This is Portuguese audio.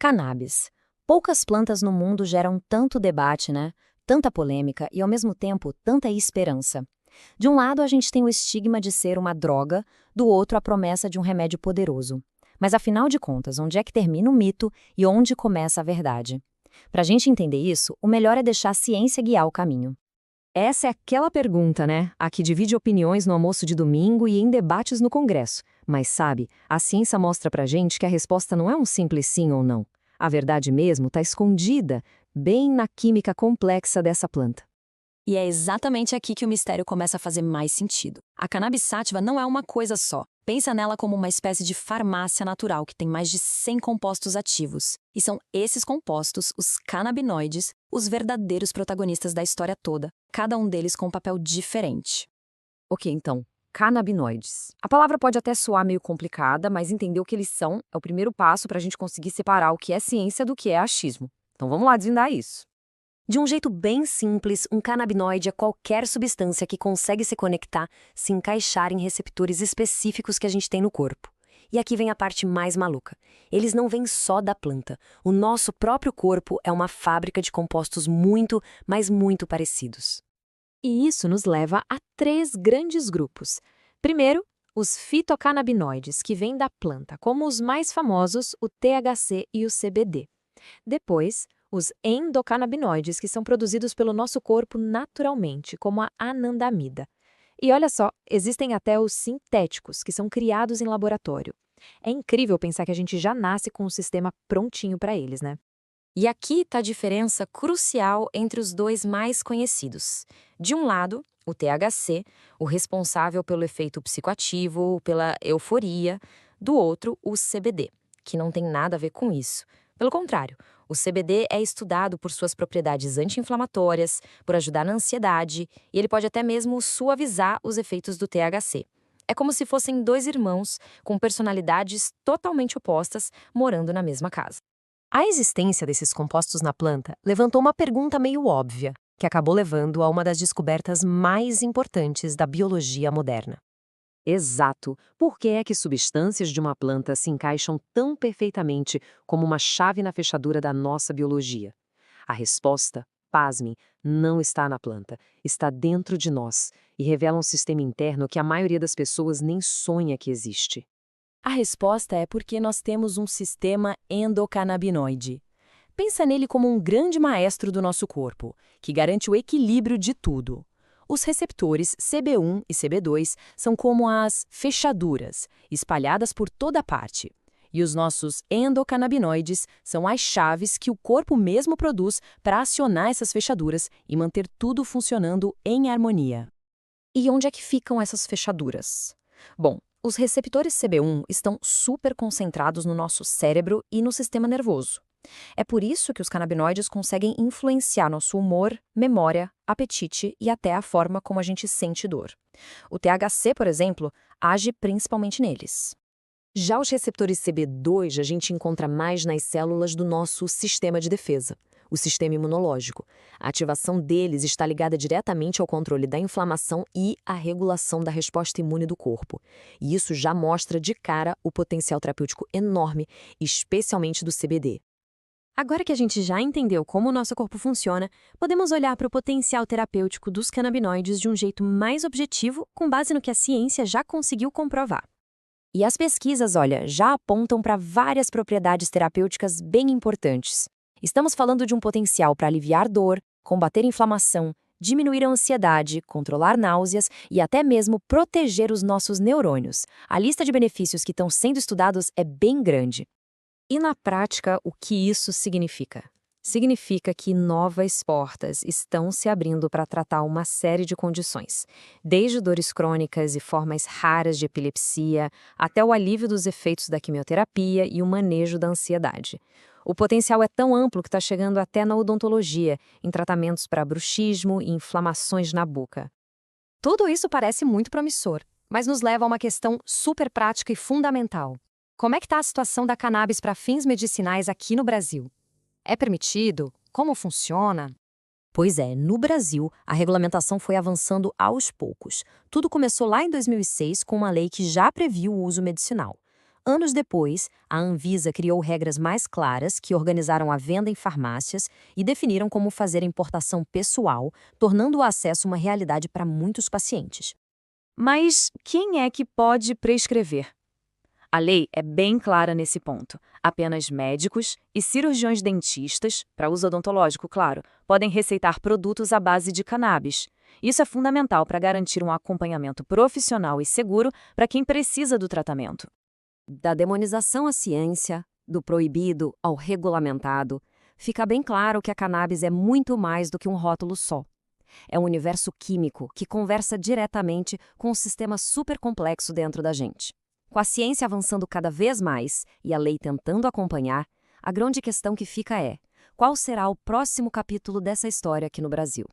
Cannabis. Poucas plantas no mundo geram tanto debate, né? Tanta polêmica e, ao mesmo tempo, tanta esperança. De um lado, a gente tem o estigma de ser uma droga, do outro, a promessa de um remédio poderoso. Mas, afinal de contas, onde é que termina o mito e onde começa a verdade? Para a gente entender isso, o melhor é deixar a ciência guiar o caminho. Essa é aquela pergunta, né? A que divide opiniões no almoço de domingo e em debates no Congresso. Mas sabe, a ciência mostra pra gente que a resposta não é um simples sim ou não. A verdade mesmo está escondida, bem na química complexa dessa planta. E é exatamente aqui que o mistério começa a fazer mais sentido. A cannabis sativa não é uma coisa só. Pensa nela como uma espécie de farmácia natural que tem mais de 100 compostos ativos. E são esses compostos, os canabinoides, os verdadeiros protagonistas da história toda, cada um deles com um papel diferente. Ok, então, canabinoides. A palavra pode até soar meio complicada, mas entender o que eles são é o primeiro passo para a gente conseguir separar o que é ciência do que é achismo. Então vamos lá desvendar isso. De um jeito bem simples, um canabinoide é qualquer substância que consegue se conectar, se encaixar em receptores específicos que a gente tem no corpo. E aqui vem a parte mais maluca. Eles não vêm só da planta. O nosso próprio corpo é uma fábrica de compostos muito, mas muito parecidos. E isso nos leva a 3 grandes grupos. Primeiro, os fitocannabinoides, que vêm da planta, como os mais famosos, o THC e o CBD. Depois, os endocannabinoides, que são produzidos pelo nosso corpo naturalmente, como a anandamida. E olha só, existem até os sintéticos, que são criados em laboratório. É incrível pensar que a gente já nasce com um sistema prontinho para eles, né? E aqui está a diferença crucial entre os dois mais conhecidos. De um lado, o THC, o responsável pelo efeito psicoativo, pela euforia. Do outro, o CBD, que não tem nada a ver com isso. Pelo contrário, o CBD é estudado por suas propriedades anti-inflamatórias, por ajudar na ansiedade, e ele pode até mesmo suavizar os efeitos do THC. É como se fossem 2 irmãos com personalidades totalmente opostas morando na mesma casa. A existência desses compostos na planta levantou uma pergunta meio óbvia, que acabou levando a uma das descobertas mais importantes da biologia moderna. Exato. Por que é que substâncias de uma planta se encaixam tão perfeitamente como uma chave na fechadura da nossa biologia? A resposta, pasmem, não está na planta, está dentro de nós e revela um sistema interno que a maioria das pessoas nem sonha que existe. A resposta é porque nós temos um sistema endocannabinoide. Pensa nele como um grande maestro do nosso corpo, que garante o equilíbrio de tudo. Os receptores CB1 e CB2 são como as fechaduras, espalhadas por toda parte. E os nossos endocannabinoides são as chaves que o corpo mesmo produz para acionar essas fechaduras e manter tudo funcionando em harmonia. E onde é que ficam essas fechaduras? Bom, os receptores CB1 estão super concentrados no nosso cérebro e no sistema nervoso. É por isso que os canabinoides conseguem influenciar nosso humor, memória, apetite e até a forma como a gente sente dor. O THC, por exemplo, age principalmente neles. Já os receptores CB2 a gente encontra mais nas células do nosso sistema de defesa, o sistema imunológico. A ativação deles está ligada diretamente ao controle da inflamação e à regulação da resposta imune do corpo. E isso já mostra de cara o potencial terapêutico enorme, especialmente do CBD. Agora que a gente já entendeu como o nosso corpo funciona, podemos olhar para o potencial terapêutico dos canabinoides de um jeito mais objetivo, com base no que a ciência já conseguiu comprovar. E as pesquisas, olha, já apontam para várias propriedades terapêuticas bem importantes. Estamos falando de um potencial para aliviar dor, combater inflamação, diminuir a ansiedade, controlar náuseas e até mesmo proteger os nossos neurônios. A lista de benefícios que estão sendo estudados é bem grande. E na prática, o que isso significa? Significa que novas portas estão se abrindo para tratar uma série de condições, desde dores crônicas e formas raras de epilepsia, até o alívio dos efeitos da quimioterapia e o manejo da ansiedade. O potencial é tão amplo que está chegando até na odontologia, em tratamentos para bruxismo e inflamações na boca. Tudo isso parece muito promissor, mas nos leva a uma questão super prática e fundamental. Como é que está a situação da cannabis para fins medicinais aqui no Brasil? É permitido? Como funciona? Pois é, no Brasil, a regulamentação foi avançando aos poucos. Tudo começou lá em 2006 com uma lei que já previu o uso medicinal. Anos depois, a Anvisa criou regras mais claras que organizaram a venda em farmácias e definiram como fazer a importação pessoal, tornando o acesso uma realidade para muitos pacientes. Mas quem é que pode prescrever? A lei é bem clara nesse ponto. Apenas médicos e cirurgiões dentistas, para uso odontológico, claro, podem receitar produtos à base de cannabis. Isso é fundamental para garantir um acompanhamento profissional e seguro para quem precisa do tratamento. Da demonização à ciência, do proibido ao regulamentado, fica bem claro que a cannabis é muito mais do que um rótulo só. É um universo químico que conversa diretamente com um sistema supercomplexo dentro da gente. Com a ciência avançando cada vez mais e a lei tentando acompanhar, a grande questão que fica é: qual será o próximo capítulo dessa história aqui no Brasil?